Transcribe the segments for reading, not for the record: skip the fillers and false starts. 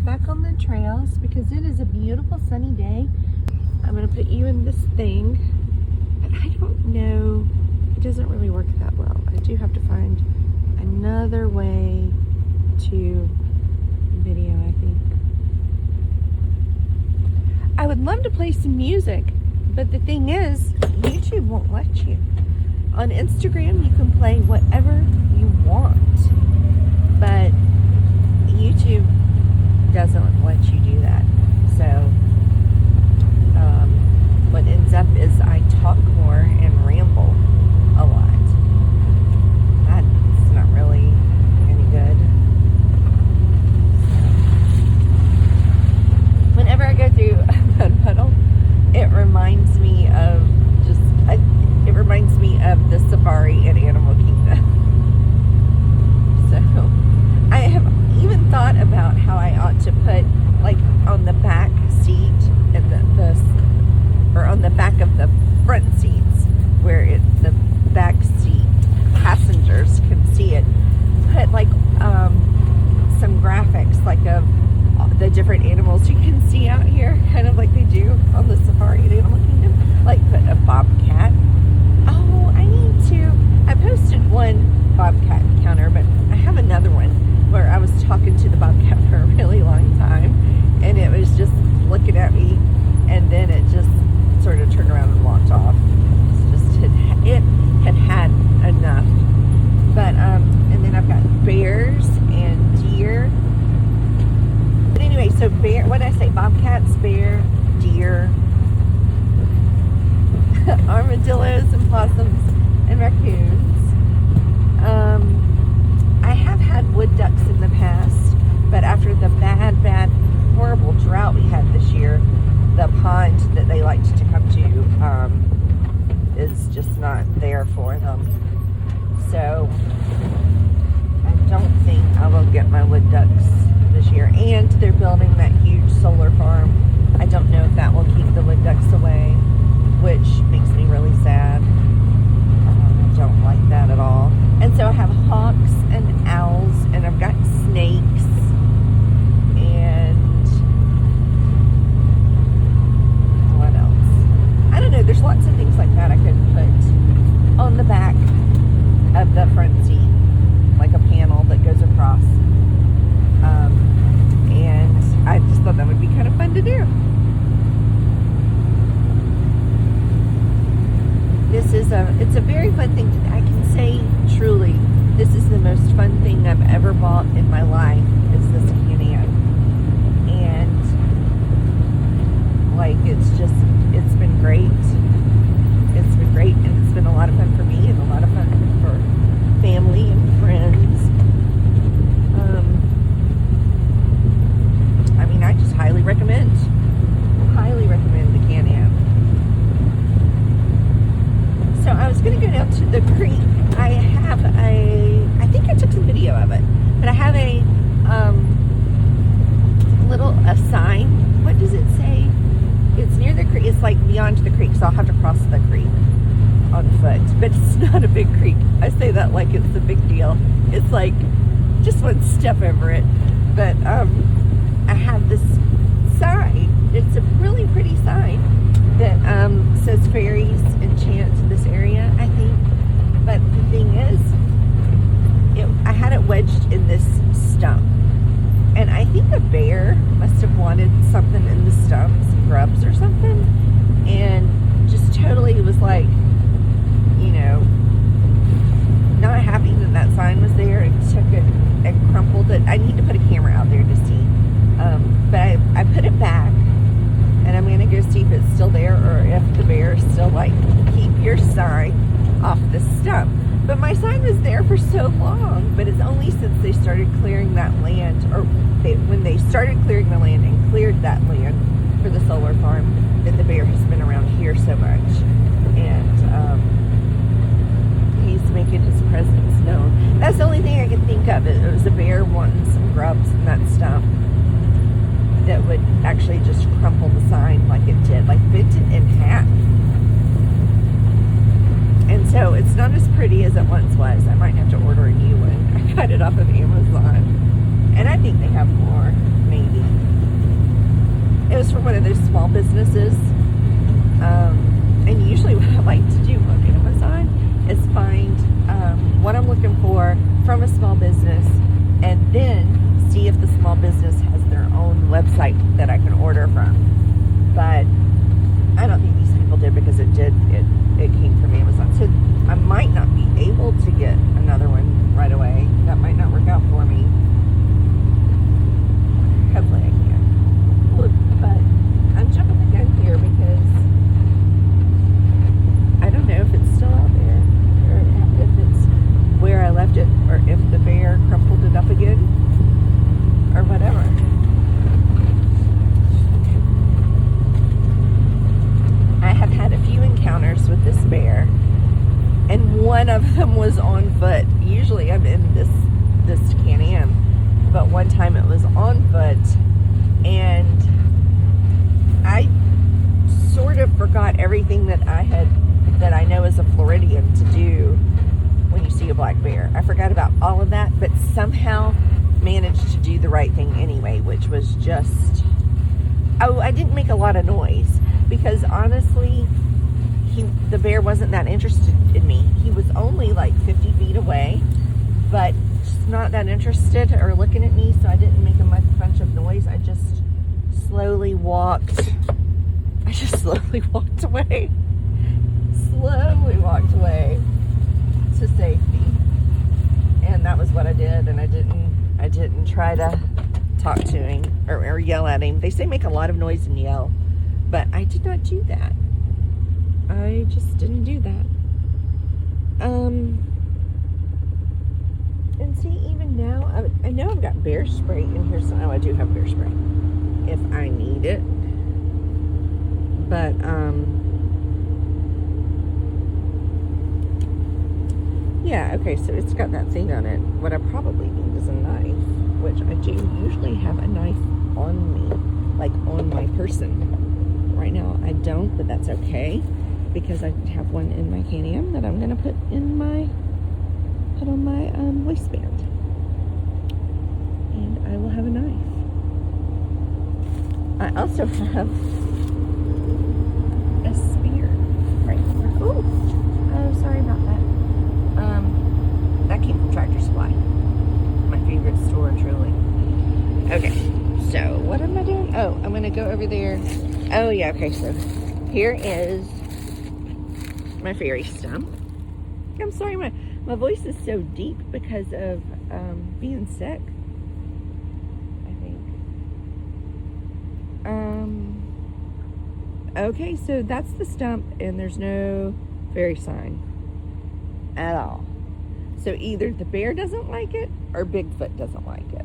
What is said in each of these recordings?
back on the trails because it is a beautiful sunny day. I'm going to put you in this thing, but I don't know, it doesn't really work that well. I do have to find another way to video, I think. I would love to play some music, but the thing is, YouTube won't let you. On Instagram, you can play whatever you want, but YouTube doesn't let you do that. So what ends up is I talk more and ramble a lot. That's not really any good. Whenever I go through a mud puddle, it reminds me of the safari at Animal Kingdom. So I have even thought about how I ought to put, like, on the back seat and or on the back of the front seats where the back seat passengers can see it, put like some graphics like of the different animals you can see out here, kind of like they do on the safari at Animal Kingdom. Like put a bobcat. Oh, I posted one bobcat encounter, but I have another one where I was talking to the bobcat for a really long time, and it was just looking at me, and then it just sort of turned around and walked off. It had enough. But and then I've got bears and deer. But anyway, so what did I say? Bobcats, bear, deer, armadillos and possums and raccoons. I have had wood ducks in the past, but after the bad, horrible drought we had this year, the pond that they liked to come to is just not there for them. So I don't think I will get my wood ducks this year. And they're building that huge solar farm. I don't know if that will keep the wood ducks away, which makes me really sad. I don't like that at all. And so I have hawks and owls, and I've got snakes, and what else? I don't know, there's lots of things like that I could put on the back of the front seat, like a panel that goes across. And I just thought that would be kind of fun to do. It's a very fun thing. I can say truly, this is the most fun thing I've ever bought in my life, is this Can-Am. And like, it's been great. It's been great, and it's been a lot of fun for me and a lot of fun for family and friends. I mean, I just highly recommend the Can-Am. So I was going to go down to the creek. I think I took some video of it, but I have a sign. What does it say? It's near the creek. It's like beyond the creek, so I'll have to cross the creek on foot. But it's not a big creek. I say that like it's a big deal. It's like just one step over it. But I have this sign. It's a really pretty sign that says fairies enchant this area, I think. But the thing is, I had it wedged in this stump. And I think a bear must have wanted something in the stump, some grubs or something. And just totally was like, not happy that sign was there, and took it and crumpled it. I need to put a camera out there to see. But I put it back, and I'm going to go see if it's still there, or if the bear is still like, keep your sign off the stump. But my sign was there for so long, but it's only since they started clearing that land, or when they started clearing the land and cleared that land for the solar farm, that the bear has been around here so much. And he's making his presence known. That's the only thing I can think of. It was a bear wanting some grubs in that stump that would actually just crumple the sign like it did, like bent it in half. And so it's not as pretty as it once was. I might have to order a new one. I got it off of Amazon. And I think they have more, maybe. was on foot. Usually I'm in this Can-Am, but one time it was on foot, and I sort of forgot everything that I know as a Floridian to do when you see a black bear. I forgot about all of that, but somehow managed to do the right thing anyway, which was just, I didn't make a lot of noise, because honestly, the bear wasn't that interested in me. He was only like 50 feet away, but just not that interested or looking at me, so I didn't make a bunch of noise. I just slowly walked away. Slowly walked away to safety. And that was what I did, and I didn't try to talk to him or yell at him. They say make a lot of noise and yell, but I did not do that. I just didn't do that. And see, even now, I know I've got bear spray in here, so I do have bear spray if I need it. But, yeah, okay, so it's got that thing on it. What I probably need is a knife, which I do usually have a knife on me, like on my person. Right now I don't, but that's okay, because I have one in my Can-Am that I'm gonna put on my waistband, and I will have a knife. I also have a spear right here. Oh, sorry about that. That came from Tractor Supply, my favorite store, truly. Okay, so what am I doing? Oh, I'm gonna go over there. Oh yeah, okay, so here is my fairy stump. I'm sorry, my voice is so deep because of being sick, I think. Okay, so that's the stump, and there's no fairy sign at all. So either the bear doesn't like it, or Bigfoot doesn't like it.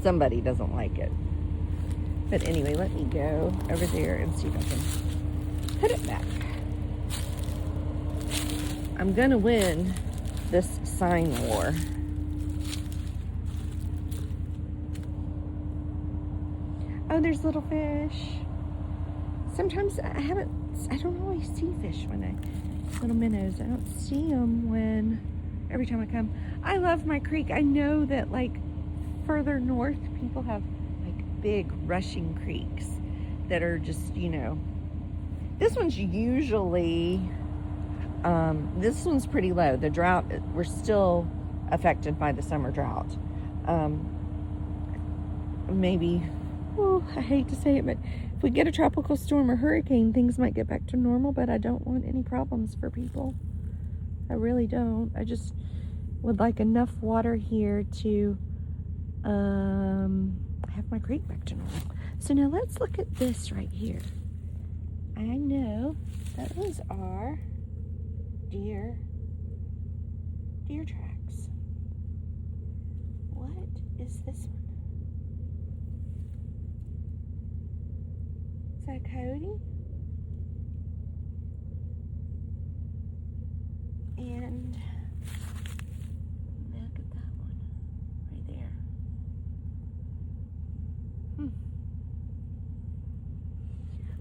Somebody doesn't like it. But anyway, let me go over there and see if I can put it back. I'm gonna win this sign war. Oh, there's little fish. Sometimes I don't always see fish little minnows. I don't see them every time I come. I love my creek. I know that like further north, people have like big rushing creeks that are just, this one's usually, this one's pretty low. The drought, we're still affected by the summer drought. Maybe, I hate to say it, but if we get a tropical storm or hurricane, things might get back to normal, but I don't want any problems for people. I really don't. I just would like enough water here to have my creek back to normal. So now let's look at this right here. I know those are deer tracks. What is this one? Is that Cody? And look at that one right there.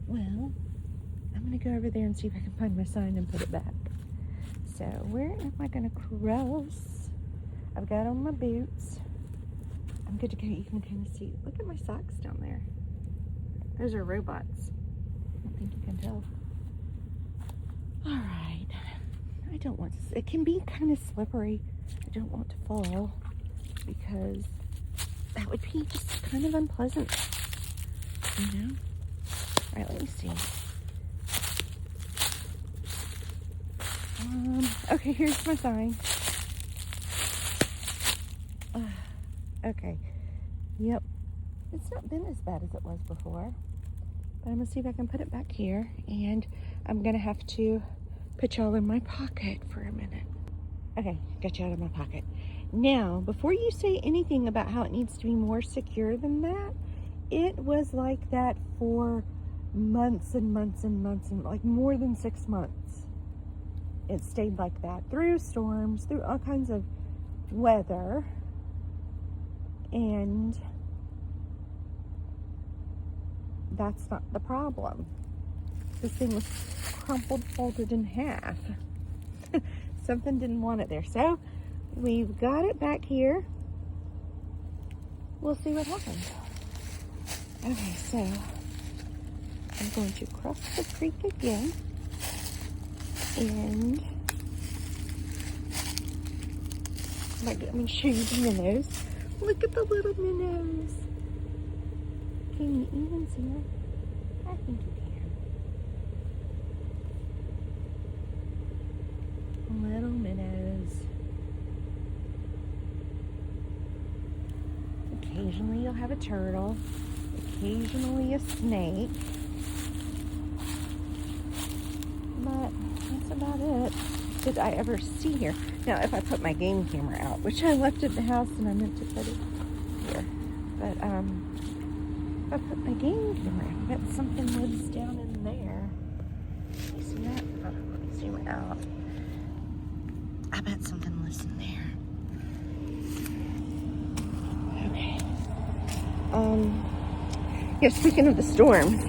Well, I'm gonna go over there and see if I can find my sign and put it back. So where am I gonna cross? I've got on my boots. I'm good to go. You can kind of see. Look at my socks down there. Those are robots. I don't think you can tell. All right. I don't want to. It can be kind of slippery. I don't want to fall because that would be just kind of unpleasant. All right, let me see. Okay, here's my sign. Okay. Yep. It's not been as bad as it was before. But I'm going to see if I can put it back here. And I'm going to have to put y'all in my pocket for a minute. Okay, got you out of my pocket. Now, before you say anything about how it needs to be more secure than that, it was like that for months and months and months, and like more than 6 months. it stayed like that through storms, through all kinds of weather. And that's not the problem. This thing was crumpled, folded in half. Something didn't want it there. So we've got it back here. We'll see what happens. Okay, so I'm going to cross the creek again. And let me show you the minnows. Look at the little minnows. Can you even see them? I think you can. Little minnows. Occasionally you'll have a turtle. Occasionally a snake. But that's about it that I ever see here. Now, if I put my game camera out, which I left at the house and I meant to put it here, but if I put my game camera out, I bet something lives down in there. You see that? Hold on, let me zoom out. I bet something lives in there. Okay. Yeah, speaking of the storms,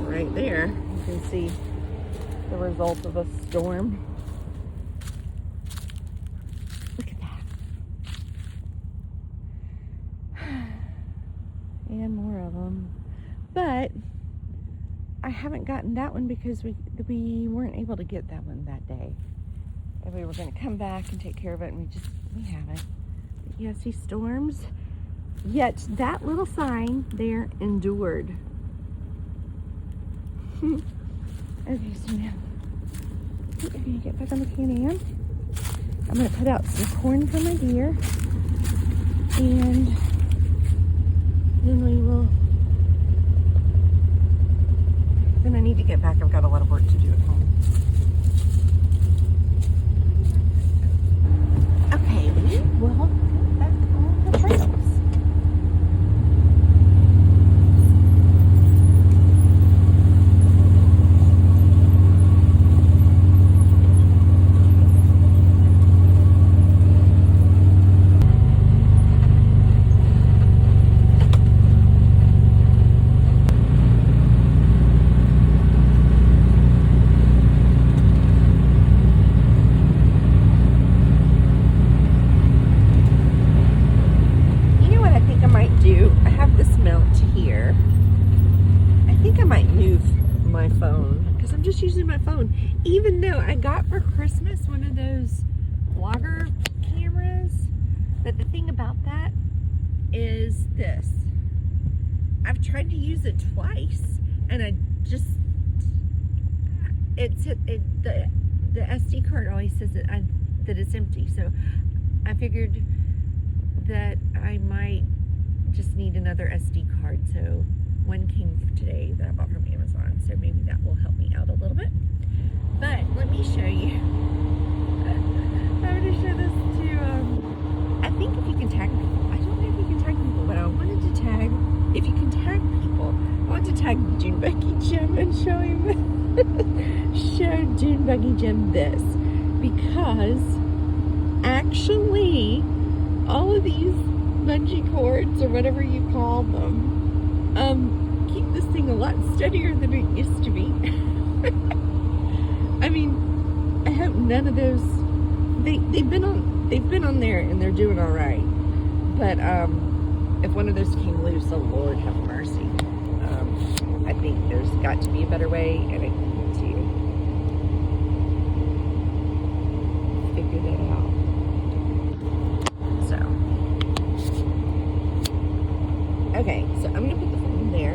right there, you can see the result of a storm. Look at that. And more of them. But I haven't gotten that one because we weren't able to get that one that day. And we were going to come back and take care of it, and we haven't. But yeah, see, storms. Yet that little sign there endured. Okay, so now we're going to get back on the Can-Am. I'm going to put out some corn for my deer. And then then I need to get back. I've got a lot of work to do at home. Okay, we will get back on the trails. Using my phone, even though I got for Christmas one of those vlogger cameras. But the thing about that is this: I've tried to use it twice, and the SD card always says that it's empty. So I figured that I might just need another SD card. So one came today that I bought from Amazon, so maybe that will help me out a little bit. But let me show you. I'm going to show this to, I think if you can tag people, I don't know if you can tag people, but I wanted to tag, if you can tag people, I want to tag June Becky Jim and show him, show June Becky Jim this, because actually all of these bungee cords, or whatever you call them, keep this thing a lot steadier than it used to be. I mean, I hope none of those, they've been on there and they're doing all right. But if one of those came loose, oh Lord have mercy. I think there's got to be a better way, and I need to figure that out. So, okay, so I'm gonna put the phone there,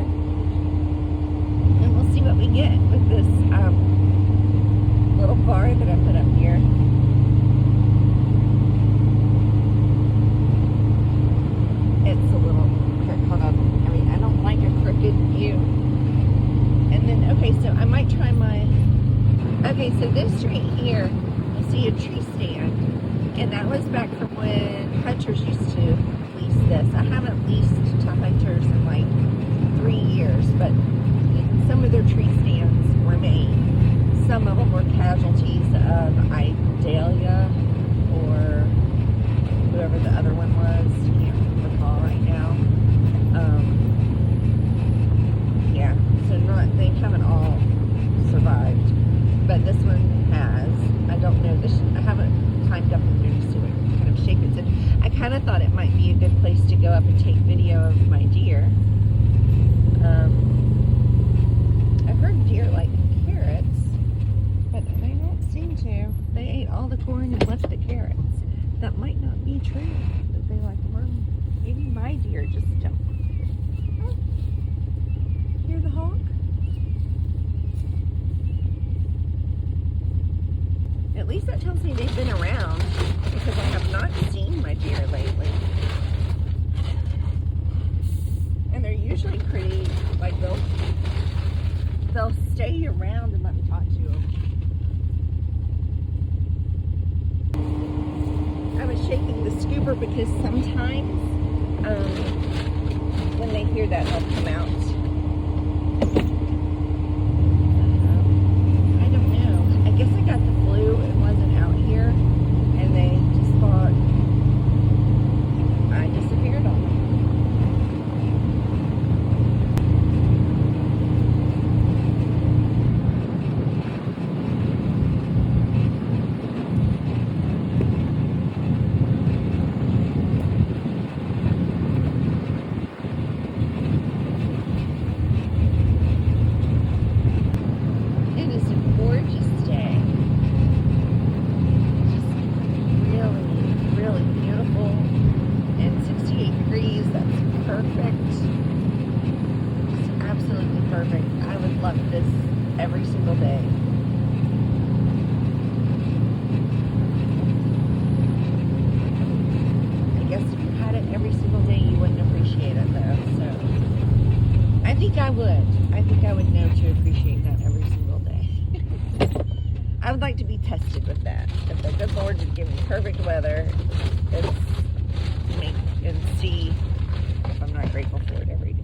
and we'll see what we get with this little bar that I put up here. It's a little, here, hold on. I mean, I don't like a crooked view. And then, okay, so I might try my, okay, so this right here, you see a tree stand. kind of thought it might be a good place to go up and take video of my deer. I've heard deer like carrots, but they don't seem to. They ate all the corn and left the carrots. That might not be true, that they like worm. Maybe my deer just don't. Oh, hear the hawk? At least that tells me they've been around, because I have not seen my deer lately. And they're usually pretty, like they'll stay around and let me talk to them. I was shaking the scooper because sometimes when they hear that, they'll come out. I don't know. I guess I got the flu and wasn't out here, and they just thought I disappeared on them. Every single day. I guess if you had it every single day, you wouldn't appreciate it though. So I think I would. I think I would know to appreciate that every single day. I would like to be tested with that. If the good Lord would give me perfect weather, and see if I'm not grateful for it every day.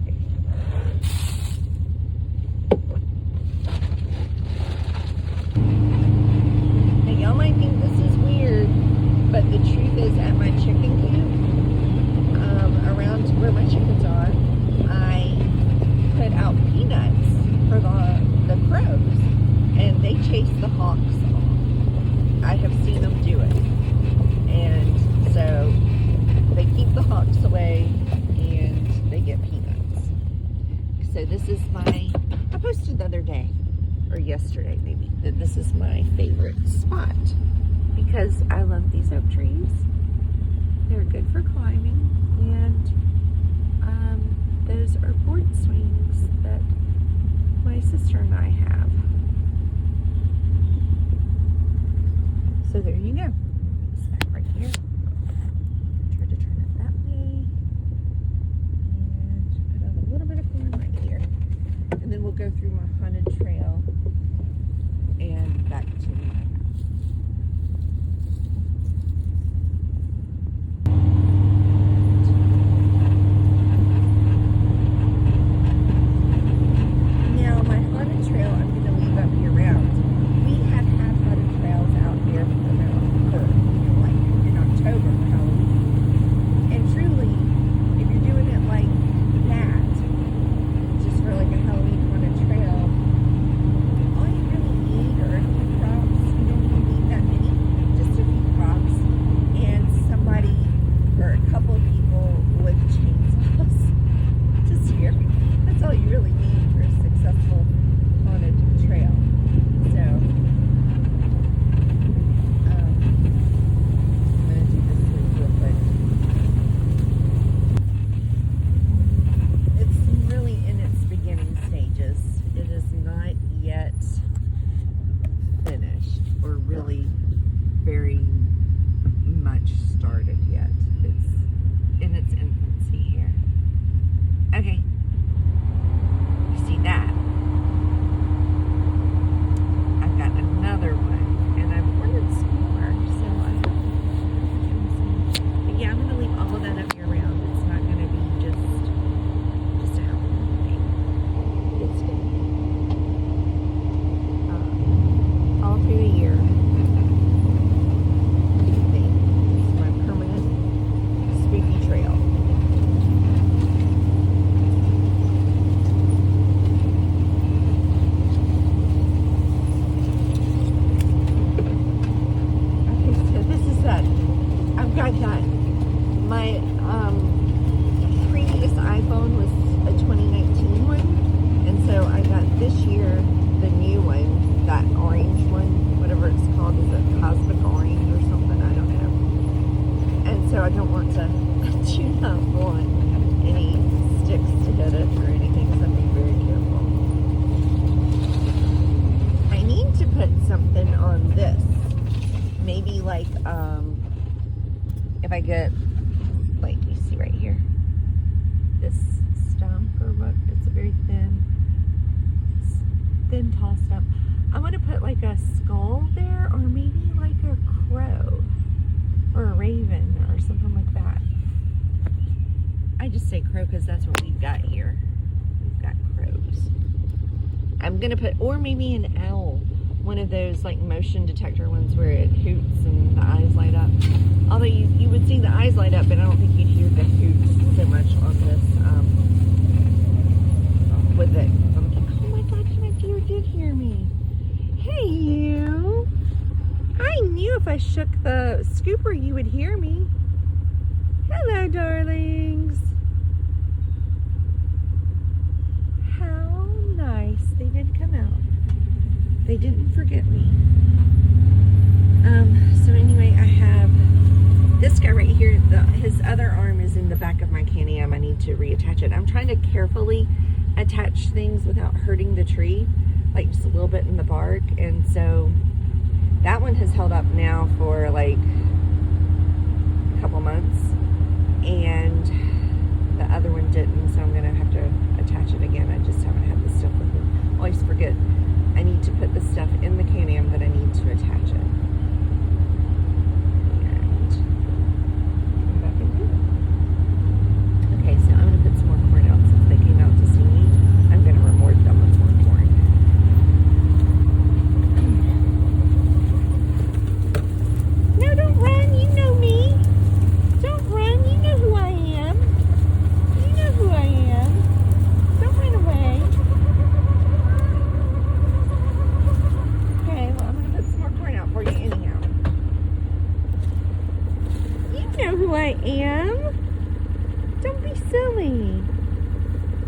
Y'all might think this is weird, but the truth is, at my chicken coop, around where my chickens are, I put out peanuts for the crows, and they chase the hawks off. I have seen them do it, and so they keep the hawks away, and they get peanuts. So this is I posted the other day, or yesterday maybe, that this is my favorite spot because I love these oak trees. They're good for climbing, and those are board swings that my sister and I have. So there you go. It's back right here. Try to turn it that way, and put on a little bit of corn right here, and then we'll go through my haunted trail and back to my house. Now, my haunted trail I'm going to leave up year round. We have had haunted trails out here for like in October for Halloween. And truly, if you're doing it like that, just for like a Halloween haunted trail, all you really need are a few props I just say crow because that's what we've got here. We've got crows. I'm gonna put, or maybe an owl. One of those like motion detector ones where it hoots and the eyes light up. Although you would see the eyes light up, but I don't think you'd hear the hoots so much on this with it. Oh my gosh, my deer did hear me. Hey you! I knew if I shook the scooper you would hear me. Hello, darlings. How nice. They did come out. They didn't forget me. So anyway, I have this guy right here. His other arm is in the back of my Can-Am. I need to reattach it. I'm trying to carefully attach things without hurting the tree, like just a little bit in the bark. And so that one has held up now for like a couple months, and the other one didn't, so I'm gonna have to attach it again. I just haven't had the stuff with me. Always forget I need to put the stuff in the Can-Am that I need to attach it. And come back and do it. Okay, so I'm gonna put some more corn out since they came out to see me. I'm gonna reward them with more corn. No, don't run, you know me. Don't run, you know who I am. You know who I am. Don't run away. Okay, well, I'm going to put some more corn out for you anyhow. You know who I am. Don't be silly.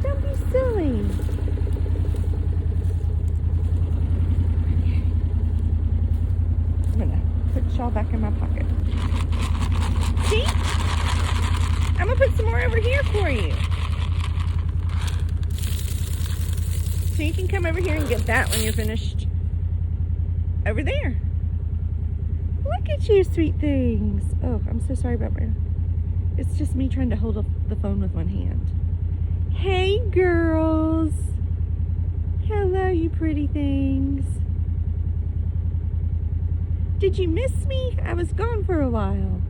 Don't be silly. I'm going to put y'all back in my pocket. See? I'm going to put some more over here for you. So you can come over here and get that when you're finished over there. Look at you, sweet things. Oh, I'm so sorry about my... It's just me trying to hold the phone with one hand. Hey, girls. Hello, you pretty things. Did you miss me? I was gone for a while.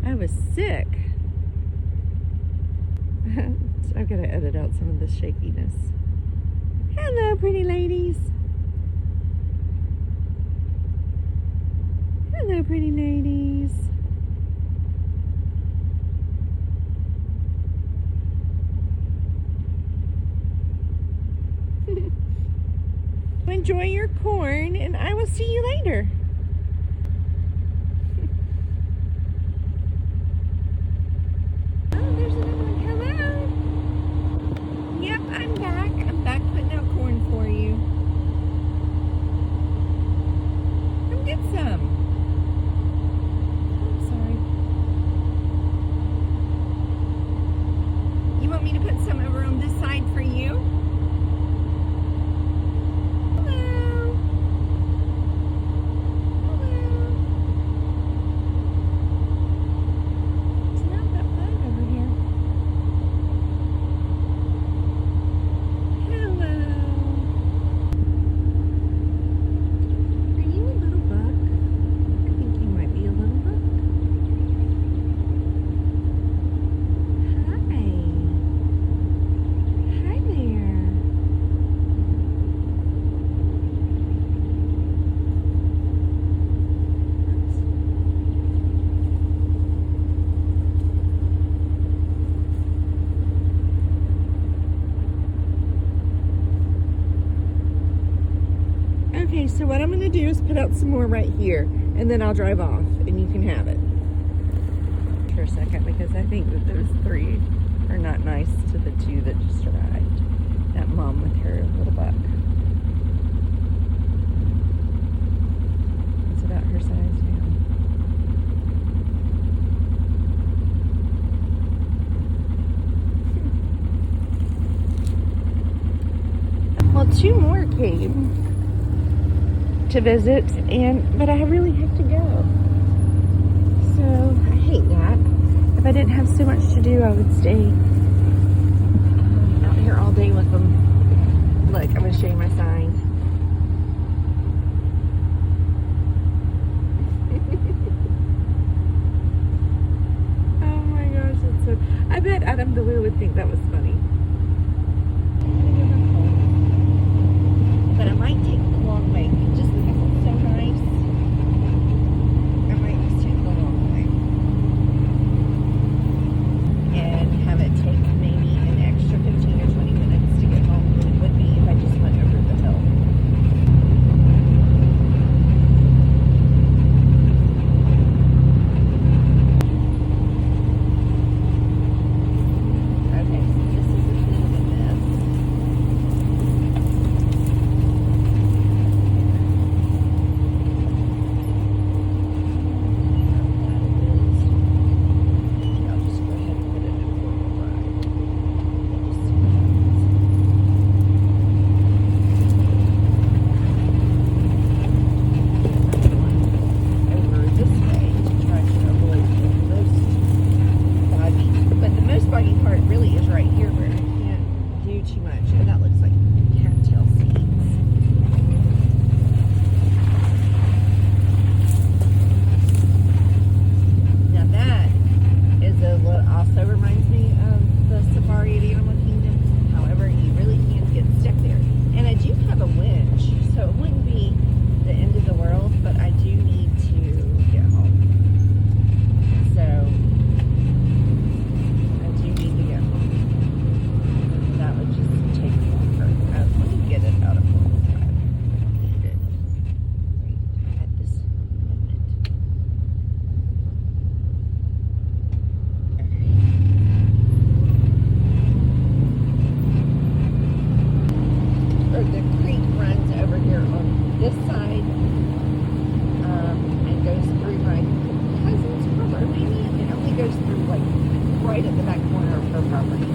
I was sick. I've got to edit out some of the shakiness. Hello, pretty ladies. Hello, pretty ladies. Enjoy your corn, and I will see you later. Oh, there's another one. Hello. Yep, I'm back. I'm back putting out corn for you. Come get some. I'm sorry. You want me to put some over on this side for you? Okay, so what I'm going to do is put out some more right here, and then I'll drive off, and you can have it. For a second, because I think that those three are not nice to the two that just arrived. That mom with her little buck. It's about her size now. Well, two more came to visit, but I really have to go. So I hate that. If I didn't have so much to do, I would stay out here all day with them. Look, I'm going to show you my sign. Oh my gosh, that's so... I Madame Deleu would think that was funny. But I might take the long way just because it's so nice. I might just take the long way and have it take maybe an extra 15 or 20 minutes to get home than it would be if I just went over the hill. Okay, so this is a bit of a mess. I'll just go ahead and put it in four-wheel drive. Just see what happens. Over this way to try to avoid the most boggy. But the most boggy part really is right here where I can't do too much. And that looks like cattail seeds. Now that is also reminds me of the safari at Animal Kingdom. However, you really can get stuck there. And I do have a winch, so it wouldn't be the end of the world, but I do need to get home. So I do need to get home. That would just take longer. Let me get it out of four-wheel drive. I don't need it right at this moment. Or the creek runs over here on this side and goes through my cousin's property. Maybe it only goes through like right at the back corner of her property.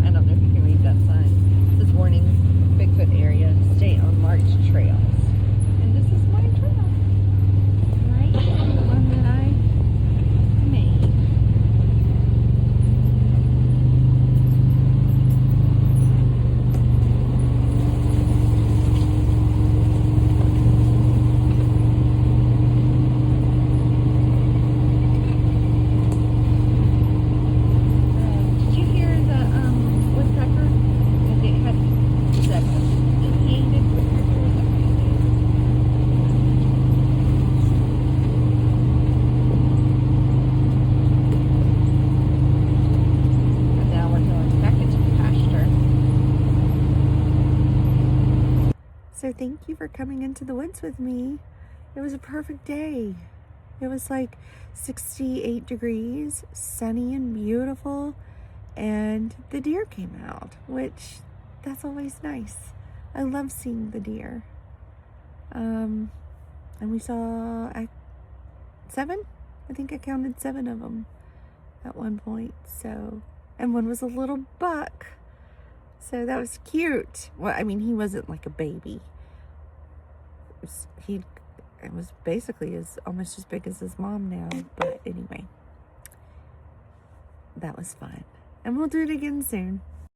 I don't know if you can read that sign. It says warning, Bigfoot area, stay on marked trails. And this is my trail. Right? The one that I made. Did you hear the woodpecker? Because it had that painted woodpecker. And now we're going back into the pasture. So thank you for coming into the woods with me. It was a perfect day. It was like 68 degrees, sunny and beautiful, and the deer came out, which that's always nice. I love seeing the deer. And we saw 7. I think I counted 7 of them at one point. So, and one was a little buck. So that was cute. Well, I mean, he wasn't like a baby. It was basically almost as big as his mom now. But anyway, that was fun. And we'll do it again soon.